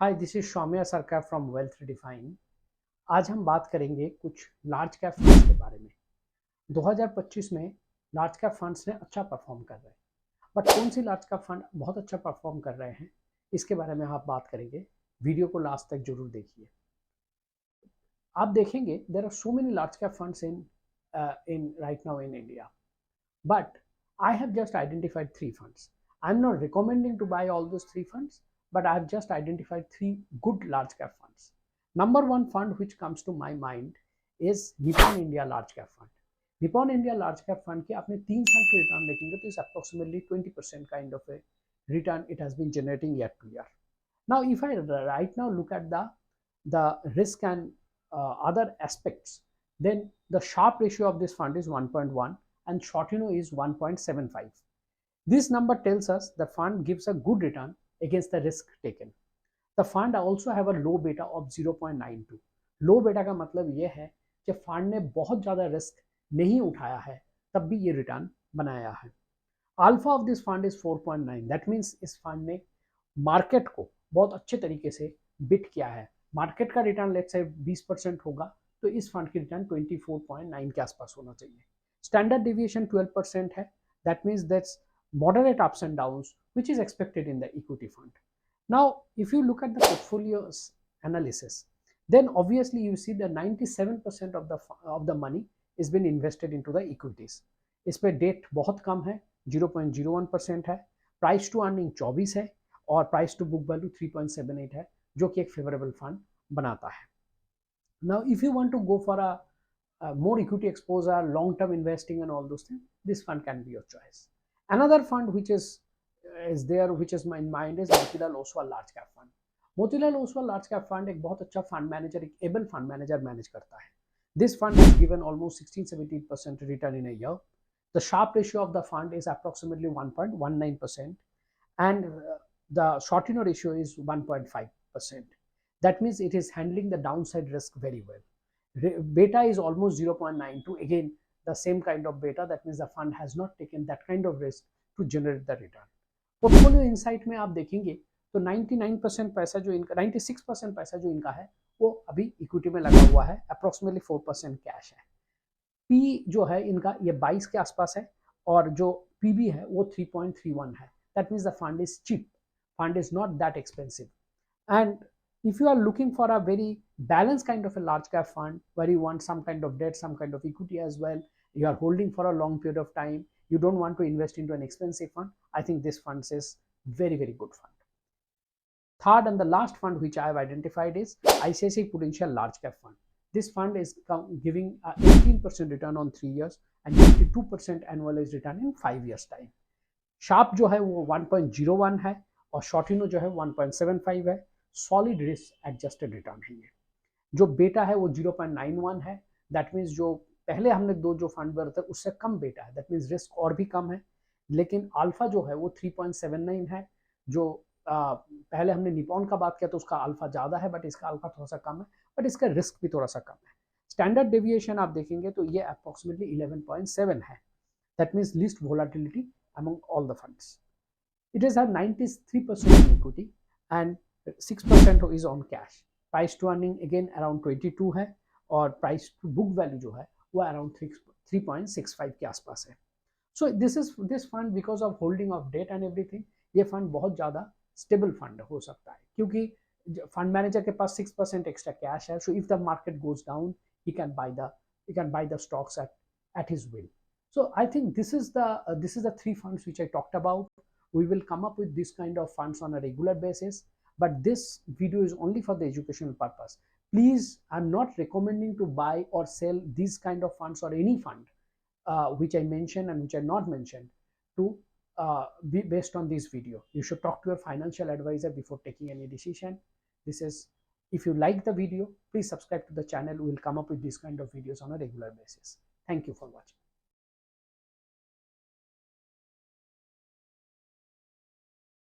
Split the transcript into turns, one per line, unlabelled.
Hi this is Saumya सरकार from wealth redefine. आज हम बात करेंगे कुछ लार्ज कैप फंड्स के बारे में। 2025 में लार्ज कैप फंड्स ने अच्छा परफॉर्म कर रहे हैं, बट कौन सी लार्ज कैप फंड बहुत अच्छा परफॉर्म कर रहे हैं इसके बारे में आप बात करेंगे। वीडियो को लास्ट तक जरूर देखिए। आप देखेंगे there are so many large cap funds in right now in India, but I have just identified three funds. I'm not recommending to buy all those three funds, but I have just identified three good large cap funds. Number one fund which comes to my mind is Nippon India Large Cap Fund. Nippon India Large Cap Fund के आपने 3 साल के return देखेंगे तो इस approximately 20% kind of a return it has been generating year to year. Now, if I right now look at the risk and other aspects, then the Sharpe ratio of this fund is 1.1 and Sortino is 1.75. This number tells us the fund gives a good return against the risk taken. The fund also have a low beta of 0.92. लो बेटा का मतलब ये है कि fund ने बहुत ज़्यादा risk नहीं उठाया है तब भी ये रिटर्न बनाया है। Alpha of this fund is 4.9। That means इस फंड ने मार्केट को बहुत अच्छे तरीके से बिट किया है। मार्केट का रिटर्न लेट्स से 20% होगा तो इस फंड की रिटर्न 24.9 के आसपास होना चाहिए। Standard deviation 12% है. That means that's moderate ups and downs which is expected in the equity fund. Now if you look at the portfolios analysis, then obviously you see the 97% of the money is been invested into the equities. इस पे date बहुत कम है, 0.01% है, price to earning 24 है और price to book value 3.78 है, जो कि एक फेवरेबल फंड बनाता है। Now if you want to go for a more equity exposure, long-term investing and all those things, this fund can be your choice. Another fund which is there, which is in mind, is Motilal Oswal Large Cap Fund. Motilal Oswal Large Cap Fund एक बहुत अच्छा fund manager, एक able fund manager manage करता है। This fund has given almost 16-17% return in a year. The Sharpe ratio of the fund is approximately 1.19% and the Sortino ratio is 1.5%. That means it is handling the downside risk very well. Beta is almost 0.92. Again, the same kind of beta. That means the fund has not taken that kind of risk to generate the return. Portfolio insight में आप देखेंगे तो 99% पैसा जो इनका 96% पैसा जो इनका है वो अभी इक्विटी में लगा हुआ है। अप्रोक्सीमेटली 4% कैश है। पी जो है इनका ये 22 के आसपास है और जो पीबी है वो 3.31 है। That means the fund is cheap, fund is not that expensive. And if you are looking for a very balanced kind of a large cap fund where you want some kind of debt, some kind of equity as well, you are holding for a long period of time, you don't want to invest into an expensive fund, I think this fund is very good fund. Third and the last fund which I have identified is ICICI Prudential Large Cap Fund. This fund is giving 18% return on 3 years and 22% annualized return in 5 years time. Sharpe जो है वो 1.01 है और Sortino जो है 1.75 है। Solid risk adjusted return है ये। जो बेटा है वो 0.91 है। दैट मीन्स जो पहले हमने जो फंड भरे थे उससे कम बेटा है, दैट मीन्स रिस्क और भी कम है। लेकिन अल्फा जो है वो 3.79 है। जो पहले हमने निपॉन का बात किया तो उसका अल्फा ज़्यादा है बट इसका अल्फा थोड़ा सा कम है, बट इसका रिस्क भी थोड़ा सा कम है। स्टैंडर्ड डेविएशन आप देखेंगे तो ये अप्रोक्सीमेटली 11.7 है। That means least volatility among all the funds. It is have 93% in equity and 6% is on cash. Price to earning again around 22 है और price to book value जो है वो around 3.65 के आसपास है। So this fund because of holding of debt and everything, ये fund बहुत ज़्यादा stable fund हो सकता है क्योंकि fund manager के पास 6% extra cash है। So if the market goes down, he can buy the stocks at his will. So I think this is the three funds which I talked about. We will come up with this kind of funds on a regular basis. But this video is only for the educational purpose. Please, I'm not recommending to buy or sell these kind of funds or any fund which I mentioned and which I not mentioned to be based on this video. You should talk to your financial advisor before taking any decision. If you like the video, please subscribe to the channel. We will come up with this kind of videos on a regular basis. Thank you for watching.